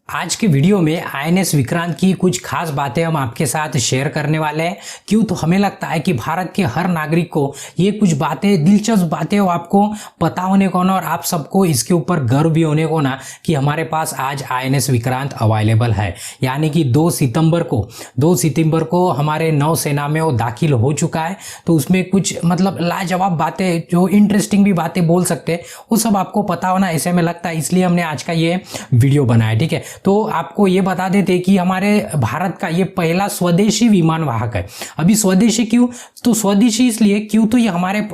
आज के वीडियो में आईएनएस विक्रांत की कुछ खास बातें हम आपके साथ शेयर करने वाले हैं। क्यों तो हमें लगता है कि भारत के हर नागरिक को ये कुछ बातें, दिलचस्प बातें आपको पता होने को ना, और आप सबको इसके ऊपर गर्व भी होने को ना कि हमारे पास आज आईएनएस विक्रांत अवेलेबल है। यानी कि 2 सितंबर को हमारे नौसेना में वो दाखिल हो चुका है। तो उसमें कुछ मतलब लाजवाब बातें, जो इंटरेस्टिंग भी बातें बोल सकते हैं, वो सब आपको पता होना ऐसे में लगता है, इसलिए हमने आज का ये वीडियो बनाया। ठीक है, तो आपको ये बता देते कि हमारे भारत का ये पहला स्वदेशी विमान वाहक है। अभी स्वदेशी क्यों? तो स्वदेशी इसलिए क्यों, तो ये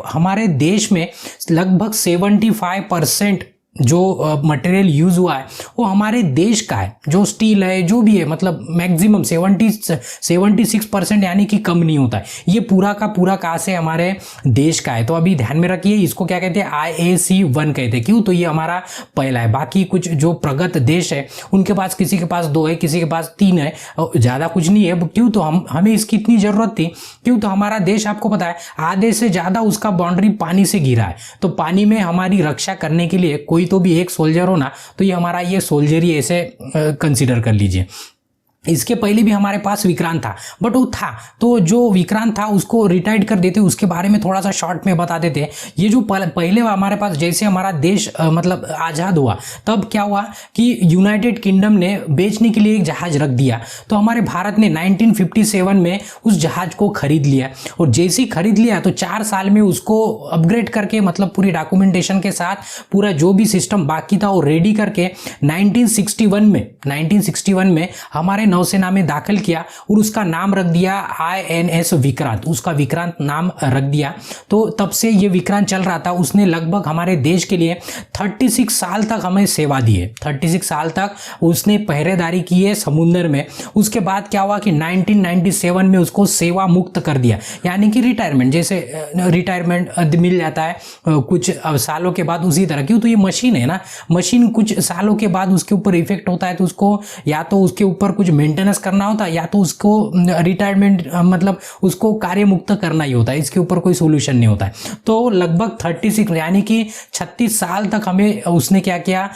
हमारे देश में लगभग 75% जो मटेरियल यूज हुआ है वो हमारे देश का है। जो स्टील है, जो भी है, मतलब मैक्सिमम 76%, यानी कि कम नहीं होता है। ये पूरा का पूरा कहाँ से? हमारे देश का है। तो अभी ध्यान में रखिए, इसको क्या कहते हैं? IAC-1 कहते हैं। क्यों? तो ये हमारा पहला है। बाकी कुछ जो प्रगत देश है उनके पास, किसी के पास 2 है, किसी के पास 3 है, ज़्यादा कुछ नहीं है। क्यों? तो हमें इसकी इतनी ज़रूरत थी। क्यों? तो हमारा देश, आपको पता है, आधे से ज़्यादा उसका बाउंड्री पानी से घिरा है। तो पानी में हमारी रक्षा करने के लिए कोई तो भी एक सोल्जर हो ना, तो ये हमारा ये सोल्जर ही ऐसे कंसीडर कर लीजिए। इसके पहले भी हमारे पास विक्रांत था, बट वो था, तो जो विक्रांत था उसको रिटायर्ड कर देते, उसके बारे में थोड़ा सा शॉर्ट में बता देते। ये जो पहले हमारे पास, जैसे हमारा देश मतलब आज़ाद हुआ, तब क्या हुआ कि यूनाइटेड किंगडम ने बेचने के लिए एक जहाज रख दिया। तो हमारे भारत ने 1957 में उस जहाज को खरीद लिया, और जैसे ही खरीद लिया तो 4 साल में उसको अपग्रेड करके, मतलब पूरी डॉक्यूमेंटेशन के साथ, पूरा जो भी सिस्टम बाकी था वो रेडी करके 1961 में हमारे नौसेना में दाखिल किया, और उसका नाम रख दिया INS विक्रांत। उसका विक्रांत नाम रख दिया। तो तब से ये विक्रांत चल रहा था। उसने लगभग हमारे देश के लिए 36 साल तक हमें सेवा दी है। 36 साल तक उसने पहरेदारी की है समुद्र में। उसके बाद क्या हुआ कि 1997 में उसको सेवा मुक्त कर दिया, यानी कि रिटायरमेंट, जैसे रिटायरमेंट मिल जाता है कुछ सालों के बाद, उसी तरह। क्यों? तो ये मशीन है ना, मशीन कुछ सालों के बाद उसके ऊपर इफेक्ट होता है, तो उसको या तो उसके ऊपर कुछ मेंटेनेंस करना होता है, या तो उसको रिटायरमेंट, मतलब उसको कार्य मुक्त करना ही होता है। इसके ऊपर कोई सोल्यूशन नहीं होता है। तो लगभग 36 यानी कि 36 साल तक हमें उसने क्या किया,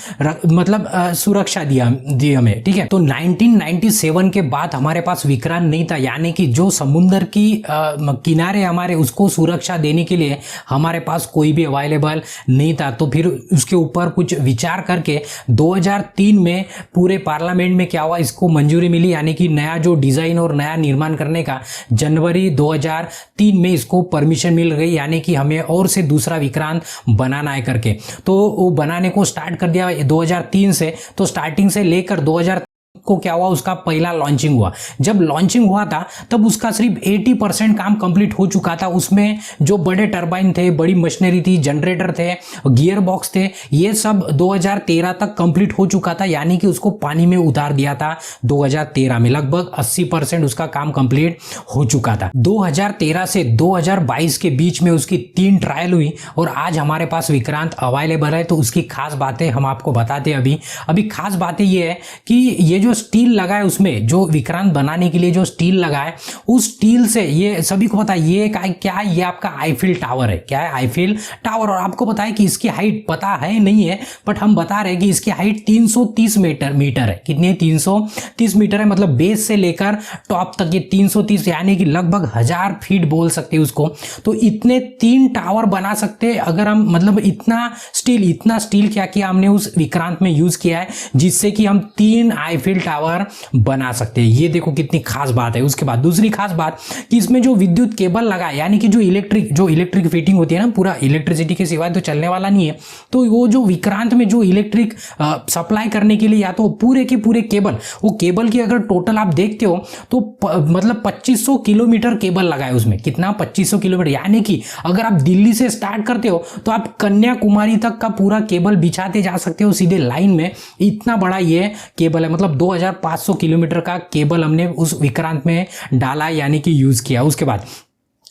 मतलब सुरक्षा दी हमें। ठीक है, तो 1997 के बाद हमारे पास विक्रांत नहीं था, यानी कि जो समुद्र की किनारे हमारे, उसको सुरक्षा देने के लिए हमारे पास कोई भी अवेलेबल नहीं था। तो फिर उसके ऊपर कुछ विचार करके 2003 में पूरे पार्लियामेंट में क्या हुआ, इसको मंजूरी मिली, यानी कि नया जो डिजाइन और नया निर्माण करने का जनवरी 2003 में इसको परमिशन मिल गई, यानी कि हमें और से दूसरा विक्रांत बनाना है करके। तो वो बनाने को स्टार्ट कर दिया 2003 से। तो स्टार्टिंग से लेकर 2000 को क्या हुआ, उसका पहला लॉन्चिंग हुआ। जब लॉन्चिंग हुआ था तब उसका सिर्फ 80% काम कंप्लीट हो चुका था। उसमें जो बड़े टरबाइन थे, बड़ी मशीनरी थी, जनरेटर थे, गियर बॉक्स थे, ये सब 2013 तक कंप्लीट हो चुका था, यानी कि उसको पानी में उतार दिया था 2013 में। लगभग 80% उसका काम कंप्लीट हो चुका था। 2013 से 2022 के बीच में उसकी 3 ट्रायल हुई, और आज हमारे पास विक्रांत अवेलेबल है। तो उसकी खास बातें हम आपको बताते हैं। अभी खास बातें ये है कि ये जो स्टील लगा है, उसमें जो विक्रांत बनाने के लिए जो स्टील लगा है, उस स्टील से, ये सभी को पता है, ये क्या है, ये आपका आईफिल टावर है। क्या है? Eiffel tower. और आपको पता है कि इसकी हाइट पता है नहीं है, बट हम बता रहे हैं कि इसकी हाइट 330 मीटर है। कितनी है? 330 मीटर है। मतलब बेस से लेकर टॉप तक ये 330, यानी कि लगभग 1000 फीट बोल सकते हैं उसको। तो इतने 3 टावर बना सकते हैं अगर हम, मतलब इतना स्टील क्या किया हमने उस विक्रांत में यूज किया है, जिससे कि हम 3 आईफिल टावर बना सकते हैं। ये देखो कितनी खास बात है। उसके बाद दूसरी खास बात कि इसमें जो विद्युत केबल लगा है, यानी कि जो इलेक्ट्रिक फिटिंग होती है ना, पूरा इलेक्ट्रिसिटी के सिवाय तो चलने वाला नहीं है। तो वो जो विक्रांत में जो इलेक्ट्रिक सप्लाई करने के लिए, या तो पूरे के पूरे केबल, वो केबल की अगर टोटल आप देखते हो तो मतलब 2500 किलोमीटर केबल लगा है उसमें। कितना? 2500 किलोमीटर। यानी कि अगर आप दिल्ली से स्टार्ट करते हो तो आप कन्याकुमारी तक का पूरा केबल बिछाते जा सकते हो सीधे लाइन में। इतना बड़ा ये केबल है। मतलब 2500 किलोमीटर का केबल हमने उस विक्रांत में डाला, यानी कि यूज किया। उसके बाद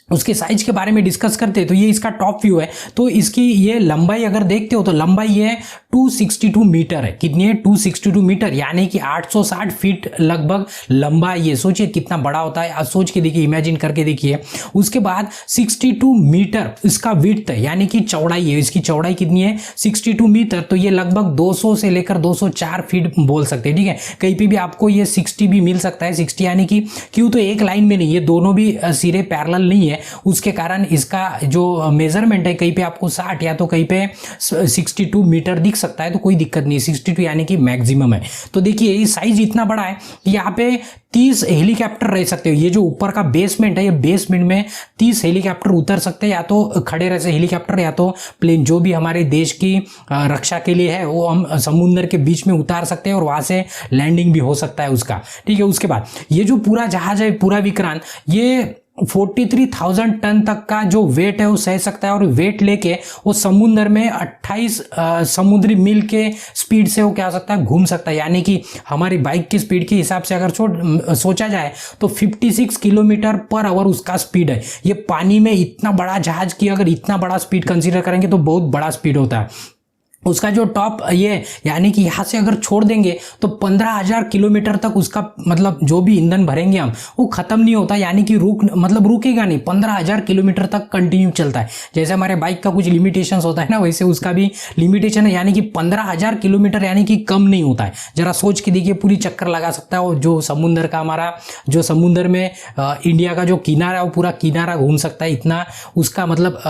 उसके साइज के बारे में डिस्कस करते हैं तो ये इसका टॉप व्यू है। तो इसकी ये लंबाई अगर देखते हो तो लंबाई ये 262 मीटर है। कितनी है? 262 मीटर, यानी कि 860 फीट लगभग लंबा है। ये सोचिए कितना बड़ा होता है, आप सोच के देखिए, इमेजिन करके देखिए। उसके बाद 62 मीटर इसका विड्थ है, यानी कि चौड़ाई है। इसकी चौड़ाई कितनी है? 62 मीटर। तो ये लगभग 200 से लेकर 204 फीट बोल सकते हैं, ठीक है। कहीं पे भी आपको ये 60 भी मिल सकता है, 60 यानी कि क्यों, तो एक लाइन में नहीं, ये दोनों भी सिरे पैरेलल नहीं है, उसके कारण इसका जो मेजरमेंट है कहीं पे आपको 60 या तो कहीं पे 62 मीटर दिख सकता है, तो कोई दिक्कत नहीं, 62 यानी कि मैक्सिमम है। तो देखिए ये साइज इतना बड़ा है कि यहाँ पे 30 हेलीकॉप्टर रह सकते हो। ये जो ऊपर का बेसमेंट है, ये बेसमेंट में 30 हेलीकॉप्टर उतर सकते हैं, या तो खड़े रह से हेलीकॉप्टर या तो प्लेन, जो भी हमारे देश की रक्षा के लिए है वो हम समुद्र के बीच में उतार सकते हैं और वहां से लैंडिंग भी हो सकता है उसका, ठीक है। उसके बाद ये जो पूरा जहाज है, पूरा विक्रांत, ये 43,000 टन तक का जो वेट है वो सह सकता है, और वेट लेके वो समुद्र में 28 समुद्री मील के स्पीड से वो क्या हो सकता है, घूम सकता है। यानी कि हमारी बाइक की स्पीड के हिसाब से अगर सोचा जाए तो 56 किलोमीटर पर आवर उसका स्पीड है। ये पानी में इतना बड़ा जहाज की अगर इतना बड़ा स्पीड कंसीडर करेंगे तो बहुत बड़ा स्पीड होता है। उसका जो टॉप ये, यानी कि यहाँ से अगर छोड़ देंगे तो 15,000 किलोमीटर तक उसका मतलब जो भी ईंधन भरेंगे हम वो खत्म नहीं होता, यानी कि रुकेगा नहीं, 15,000 किलोमीटर तक कंटिन्यू चलता है। जैसे हमारे बाइक का कुछ लिमिटेशंस होता है ना, वैसे उसका भी लिमिटेशन है, यानी कि 15,000 किलोमीटर, यानी कि कम नहीं होता है। जरा सोच के देखिए, पूरी चक्कर लगा सकता है। और जो समुद्र का हमारा जो समुद्र में इंडिया का जो किनारा है वो पूरा किनारा घूम सकता है, इतना उसका मतलब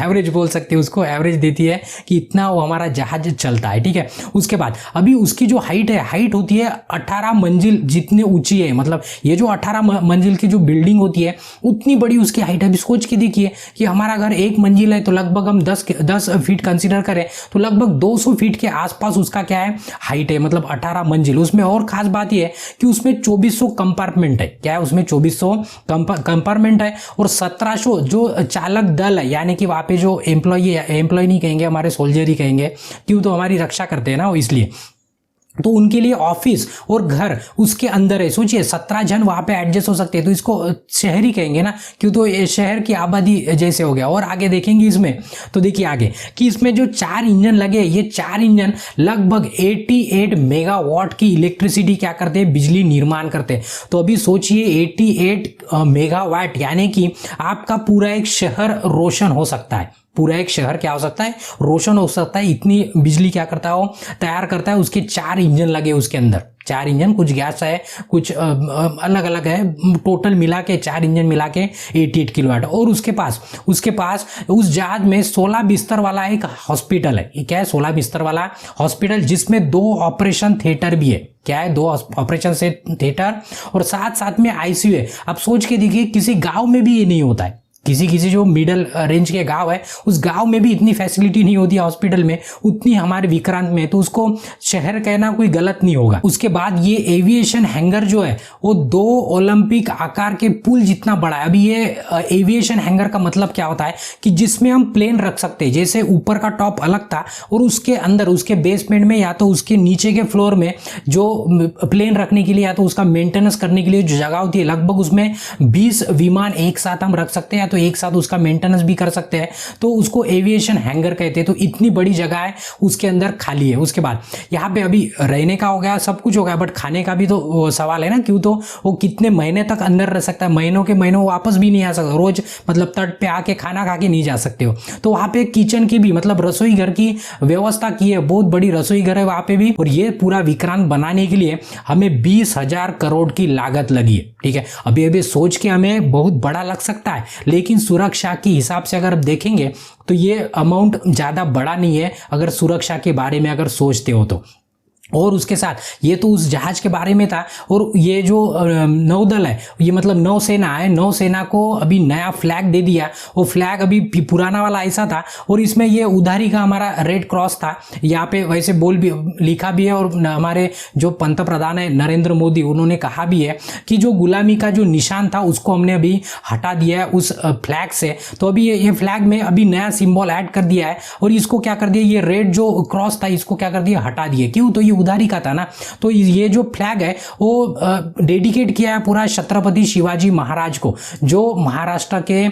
एवरेज बोल सकते हैं, उसको एवरेज देती है कि इतना हमारा जहाज चलता है, ठीक है। उसके बाद अभी उसकी जो हाइट है, हाइट होती है 18 मंजिल जितनी ऊंची है, मतलब ये जो 18 मंजिल की जो बिल्डिंग होती है उतनी बड़ी उसकी हाइट है। अभी सोच के देखिए कि हमारा घर 1 मंजिल है, तो लगभग हम 10 फीट कंसीडर करें तो लगभग 200 फीट के आसपास उसका क्या है, हाइट है, मतलब 18 मंजिल। उसमें और खास बात यह है कि उसमें 2400 कंपार्टमेंट है। क्या है उसमें? 2400 कंपार्टमेंट है, और 1700 जो चालक दल है, यानी कि वहां पे जो एम्प्लॉय नहीं कहेंगे, हमारे सोल्जर ही कहेंगे, क्यों, तो हमारी रक्षा करते हैं ना वो, इसलिए। तो उनके लिए ऑफिस और घर उसके अंदर है। सोचिए 17 जन वहां पे एडजस्ट हो सकते हैं, तो इसको शहरी कहेंगे ना, क्यों, तो ये शहर की आबादी जैसे हो गया। और आगे देखेंगे इसमें, तो देखिए आगे कि इसमें जो 4 इंजन लगे, ये 4 इंजन लगभग 88 मेगावाट की इलेक्ट्रिसिटी क्या करते हैं, बिजली निर्माण करते हैं। तो अभी सोचिए 88 मेगावाट, यानी कि आपका पूरा एक शहर रोशन हो सकता है, पूरा एक शहर क्या हो सकता है, रोशन हो सकता है। इतनी बिजली क्या करता है वो तैयार करता है। उसके 4 इंजन लगे उसके अंदर, 4 इंजन, कुछ गैस है, कुछ अलग अलग है, टोटल मिला के 4 इंजन मिला के 88 किलोवाट। और उसके पास उस जहाज में 16 बिस्तर वाला एक हॉस्पिटल है। ये क्या है? 16 बिस्तर वाला हॉस्पिटल, जिसमें 2 ऑपरेशन थिएटर भी है। क्या है? 2 ऑपरेशन से थिएटर, और साथ साथ में आईसीयू है। अब सोच के देखिए, किसी गांव में भी ये नहीं होता है, किसी जो मिडल रेंज के गांव है उस गांव में भी इतनी फैसिलिटी नहीं होती हॉस्पिटल में, उतनी हमारे विक्रांत में, तो उसको शहर कहना कोई गलत नहीं होगा। उसके बाद ये एविएशन हैंगर जो है वो 2 ओलंपिक आकार के पुल जितना बड़ा है। अभी ये एविएशन हैंगर का मतलब क्या होता है कि जिसमें हम प्लेन रख सकते हैं। जैसे ऊपर का टॉप अलग था और उसके अंदर उसके बेसमेंट में या तो उसके नीचे के फ्लोर में जो प्लेन रखने के लिए या तो उसका मेंटेनेंस करने के लिए जो जगह होती है, लगभग उसमें 20 विमान एक साथ हम रख सकते हैं, तो एक साथ उसका मेंटेनेंस भी कर सकते हैं, तो उसको एविएशन हैंगर कहते हैं। तो इतनी बड़ी जगह है उसके अंदर खाली है। उसके बाद यहाँ पे अभी रहने का हो गया, सब कुछ हो गया, बट खाने का भी तो सवाल है ना, क्यों, तो वो कितने महीने तक अंदर रह सकता है, महीनों के महीनों वापस भी नहीं आ सकता, रोज मतलब तट पे आके खाना खा के नहीं जा सकते हो। तो वहाँ पे किचन की भी मतलब रसोई घर की व्यवस्था की है, बहुत बड़ी रसोई घर है वहाँ पे भी। और ये पूरा विक्रांत बनाने के लिए हमें 20,000 करोड़ की लागत लगी है, ठीक है। अभी सोच के हमें बहुत बड़ा लग सकता है, लेकिन सुरक्षा के हिसाब से अगर देखेंगे तो ये अमाउंट ज़्यादा बड़ा नहीं है, अगर सुरक्षा के बारे में अगर सोचते हो तो। और उसके साथ ये तो उस जहाज के बारे में था, और ये जो नौदल है, ये मतलब नौसेना है, नौसेना को अभी नया फ्लैग दे दिया। वो फ्लैग अभी पुराना वाला ऐसा था, और इसमें ये उधारी का हमारा रेड क्रॉस था, यहाँ पे वैसे बोल भी लिखा भी है। और हमारे जो पंतप्रधान है नरेंद्र मोदी, उन्होंने कहा भी है कि जो गुलामी का जो निशान था उसको हमने अभी हटा दिया है उस फ्लैग से। तो अभी ये फ्लैग में अभी नया सिंबल ऐड कर दिया है, और इसको क्या कर दिया, ये रेड जो क्रॉस था इसको क्या कर दिया, हटा दिया। क्यों, तो ये उधारी का था ना। तो ये जो फ्लैग है वो डेडिकेट किया है पूरा छत्रपति शिवाजी महाराज को, जो महाराष्ट्र के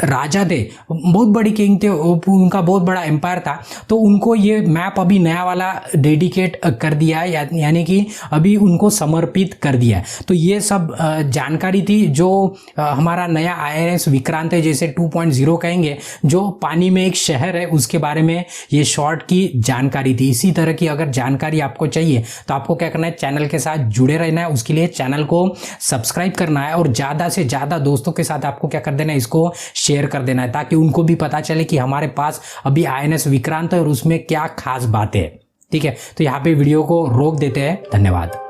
राजा थे, बहुत बड़ी किंग थे, उनका बहुत बड़ा एम्पायर था। तो उनको ये मैप अभी नया वाला डेडिकेट कर दिया है, यानी कि अभी उनको समर्पित कर दिया है। तो ये सब जानकारी थी जो हमारा नया INS विक्रांत है, जैसे 2.0 कहेंगे, जो पानी में एक शहर है, उसके बारे में ये शॉर्ट की जानकारी थी। इसी तरह की अगर जानकारी आपको चाहिए तो आपको क्या करना है, चैनल के साथ जुड़े रहना है। उसके लिए चैनल को सब्सक्राइब करना है और ज़्यादा से ज़्यादा दोस्तों के साथ आपको क्या कर देना है, इसको शेयर कर देना है, ताकि उनको भी पता चले कि हमारे पास अभी INS विक्रांत है और उसमें क्या खास बात है। ठीक है, तो यहाँ पे वीडियो को रोक देते हैं। धन्यवाद।